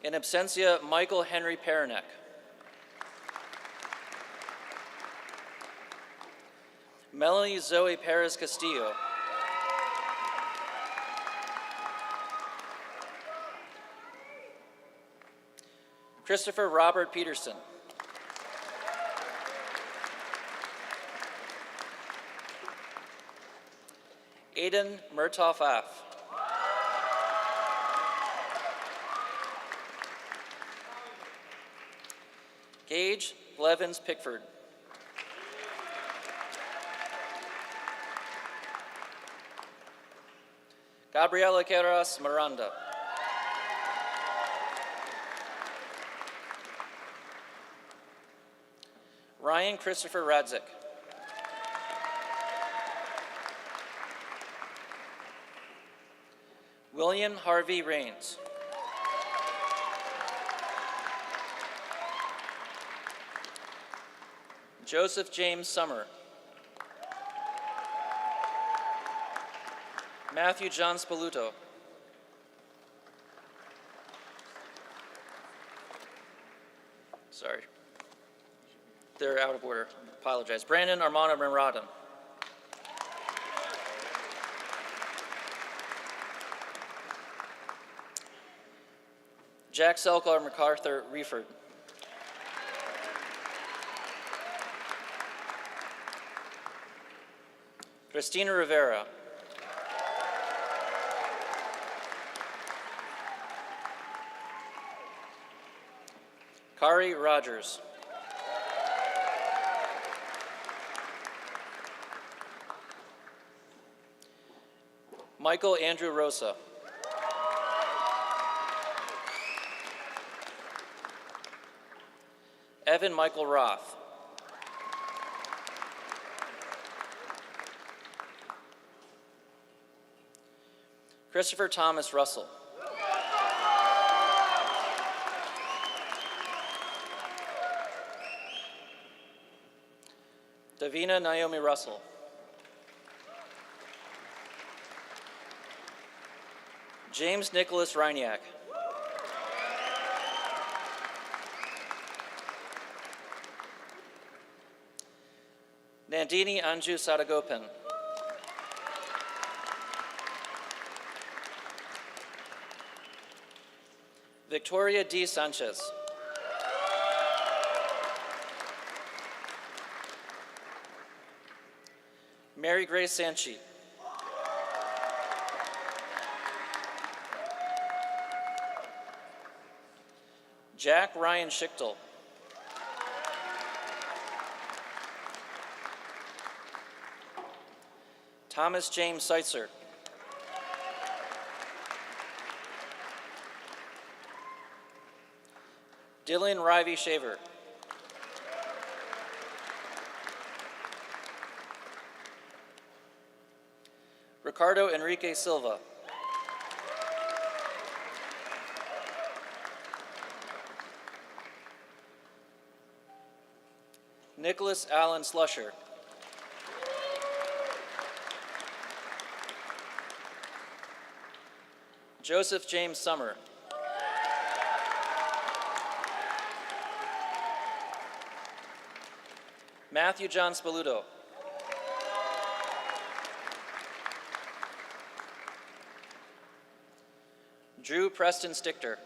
In absentia, Michael Henry Paranek. Melanie Zoe Perez Castillo. Christopher Robert Peterson. Aidan Murtaugh Aff. Gage Blevins Pickford. Gabriela Queiroz Miranda. Ryan Christopher Radzik. William Harvey Rains. Joseph James Summer. Matthew John Spoluto. Sorry. They're out of order. Apologize. Brandon Armando Miradan. Jack Selkar MacArthur Reeford. Christina Rivera. Kari Rogers. Michael Andrew Rosa. Evan Michael Roth. Christopher Thomas Russell. Davina Naomi Russell. James Nicholas Reiniak. Nandini Anju Sadagopan. Victoria D. Sanchez. Mary Grace Sanchi. Jack Ryan Schichtel. Thomas James Seitzer. Dylan Rivey Shaver. Ricardo Enrique Silva. Nicholas Allen Slusher. Joseph James Summer. Matthew John Spaluto. Drew Preston Stichter.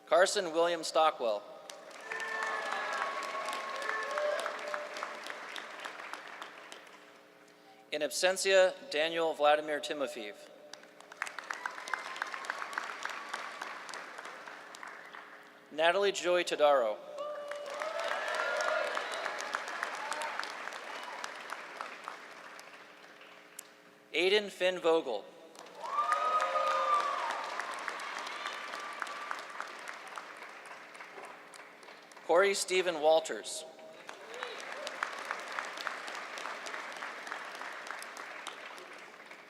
Carson William Stockwell. In absentia, Daniel Vladimir Timofeev. Natalie Joy Todaro. Aiden Finn Vogel. Corey Stephen Walters.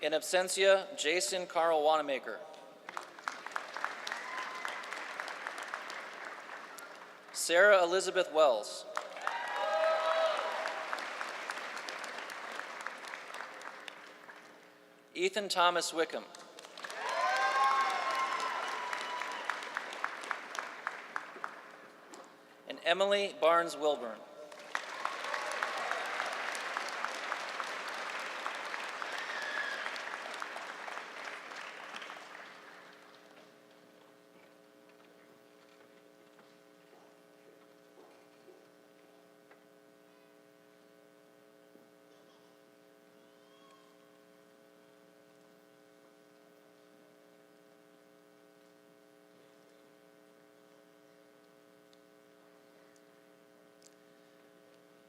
In absentia, Jason Carl Wanamaker. Sarah Elizabeth Wells. Ethan Thomas Wickham. And Emily Barnes Wilburn.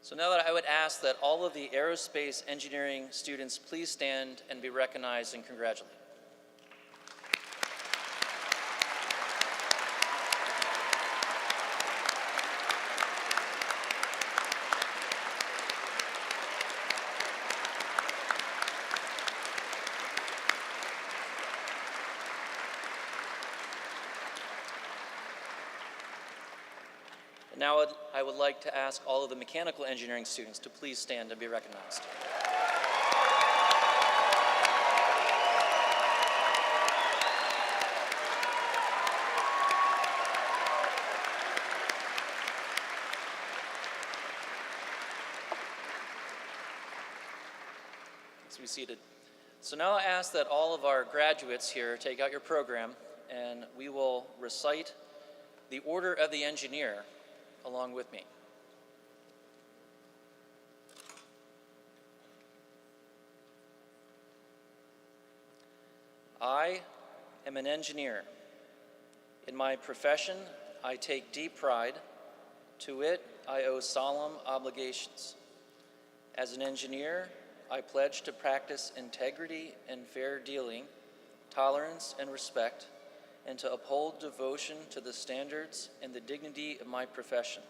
So now that I would ask that all of the aerospace engineering students please stand and be recognized and congratulated. Now I would like to ask all of the mechanical engineering students to please stand and be recognized. Please be seated. So now I ask that all of our graduates here take out your program and we will recite the Order of the Engineer along with me. I am an engineer. In my profession, I take deep pride. To it, I owe solemn obligations. As an engineer, I pledge to practice integrity and fair dealing, tolerance and respect, and to uphold devotion to the standards and the dignity of my profession,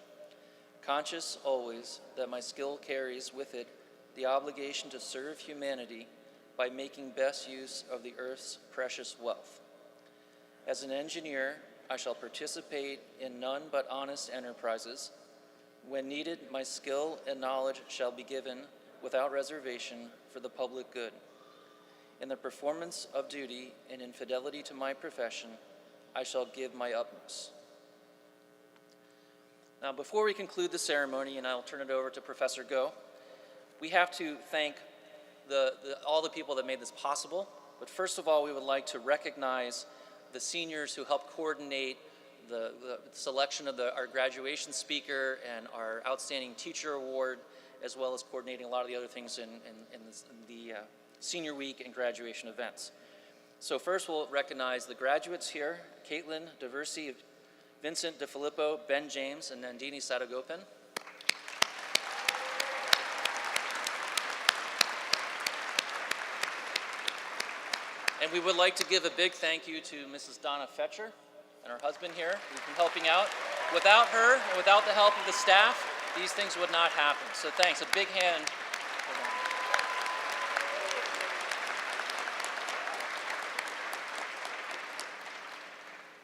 conscious always that my skill carries with it the obligation to serve humanity by making best use of the earth's precious wealth. As an engineer, I shall participate in none but honest enterprises. When needed, my skill and knowledge shall be given without reservation for the public good. In the performance of duty and in fidelity to my profession, I shall give my utmost. Now, before we conclude the ceremony, and I'll turn it over to Professor Go, we have to thank all the people that made this possible. But first of all, we would like to recognize the seniors who helped coordinate the selection of our graduation speaker and our Outstanding Teacher Award, as well as coordinating a lot of the other things in the Senior Week and graduation events. So first we'll recognize the graduates here: Caitlin DeVersi, Vincent DeFilippo, Ben James, and Nandini Sadagopan. And we would like to give a big thank you to Mrs. Donna Fetcher and her husband here, who's been helping out. Without her and without the help of the staff, these things would not happen. So thanks, a big hand.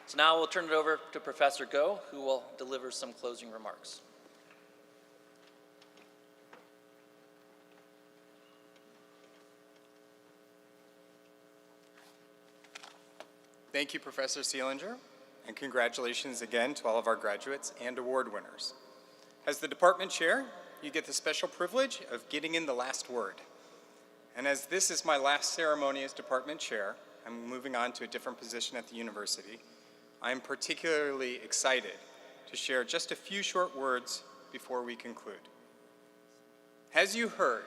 So now we'll turn it over to Professor Go, who will deliver some closing remarks. Thank you, Professor Seelinger, and congratulations again to all of our graduates and award winners. As the department chair, you get the special privilege of getting in the last word. And as this is my last ceremony as department chair, I'm moving on to a different position at the university. I am particularly excited to share just a few short words before we conclude. As you heard,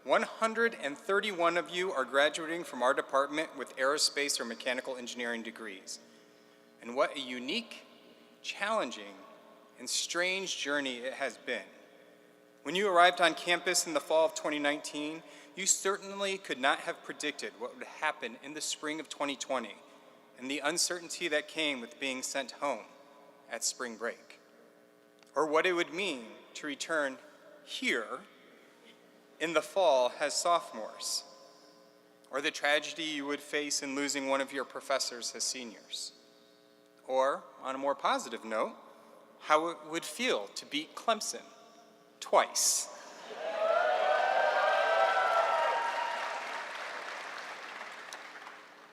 131 of you are graduating from our department with aerospace or mechanical engineering degrees. And what a unique, challenging, and strange journey it has been. When you arrived on campus in the fall of 2019, you certainly could not have predicted what would happen in the spring of 2020 and the uncertainty that came with being sent home at spring break, or what it would mean to return here in the fall as sophomores, or the tragedy you would face in losing one of your professors as seniors, or, on a more positive note, how it would feel to beat Clemson twice.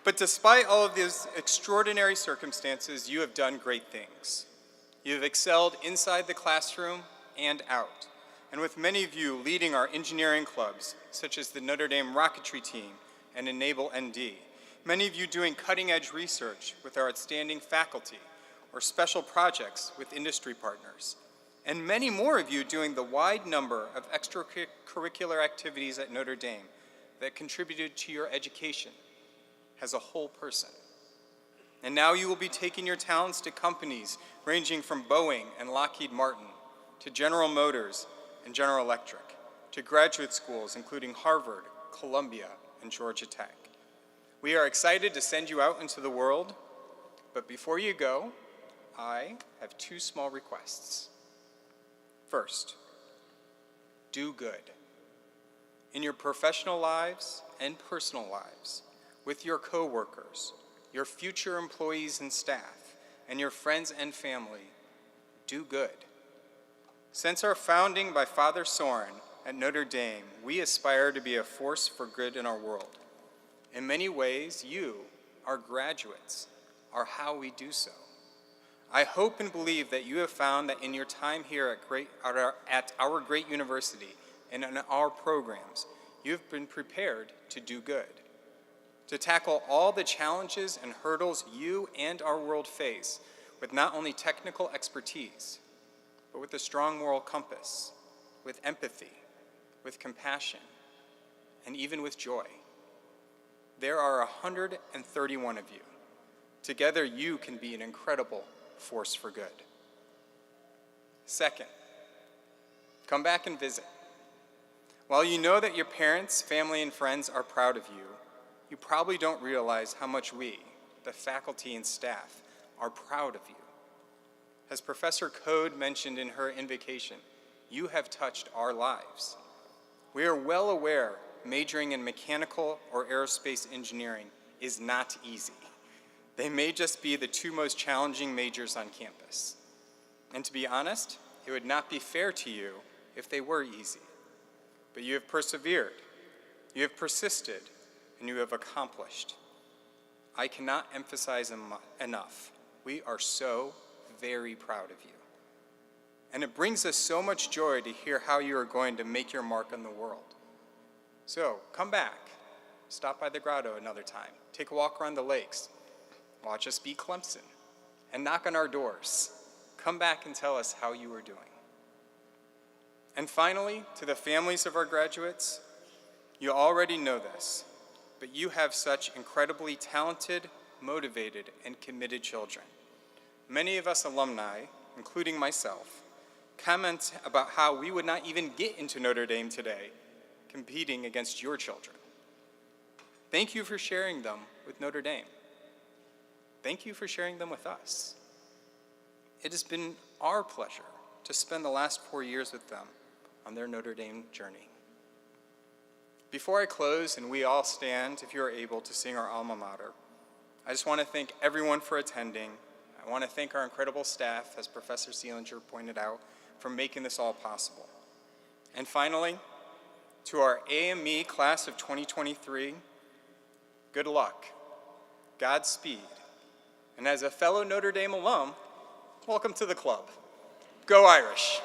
But despite all of these extraordinary circumstances, you have done great things. You have excelled inside the classroom and out, and with many of you leading our engineering clubs, such as the Notre Dame Rocketry Team and Enable ND, many of you doing cutting-edge research with our outstanding faculty, or special projects with industry partners, and many more of you doing the wide number of extracurricular activities at Notre Dame that contributed to your education as a whole person. And now you will be taking your talents to companies ranging from Boeing and Lockheed Martin, to General Motors and General Electric, to graduate schools including Harvard, Columbia, and Georgia Tech. We are excited to send you out into the world, but before you go, I have two small requests. First, do good. In your professional lives and personal lives, with your coworkers, your future employees and staff, and your friends and family, do good. Since our founding by Father Soren at Notre Dame, we aspire to be a force for good in our world. In many ways, you, our graduates, are how we do so. I hope and believe that you have found that in your time here at our great university and in our programs, you have been prepared to do good, to tackle all the challenges and hurdles you and our world face with not only technical expertise, but with a strong moral compass, with empathy, with compassion, and even with joy. There are 131 of you. Together, you can be an incredible force for good. Second, come back and visit. While you know that your parents, family, and friends are proud of you, you probably don't realize how much we, the faculty and staff, are proud of you. As Professor Code mentioned in her invocation, you have touched our lives. We are well aware majoring in mechanical or aerospace engineering is not easy. They may just be the two most challenging majors on campus. And to be honest, it would not be fair to you if they were easy. But you have persevered, you have persisted, and you have accomplished. I cannot emphasize enough. We are so very proud of you. And it brings us so much joy to hear how you are going to make your mark on the world. So come back, stop by the grotto another time, take a walk around the lakes, watch us beat Clemson, and knock on our doors. Come back and tell us how you are doing. And finally, to the families of our graduates, you already know this, but you have such incredibly talented, motivated, and committed children. Many of us alumni, including myself, comment about how we would not even get into Notre Dame today competing against your children. Thank you for sharing them with Notre Dame. Thank you for sharing them with us. It has been our pleasure to spend the last 4 years with them on their Notre Dame journey. Before I close and we all stand, if you are able, to sing our alma mater, I just want to thank everyone for attending. I want to thank our incredible staff, as Professor Seelinger pointed out, for making this all possible. And finally, to our AME class of 2023, good luck, Godspeed, and as a fellow Notre Dame alum, welcome to the club. Go Irish!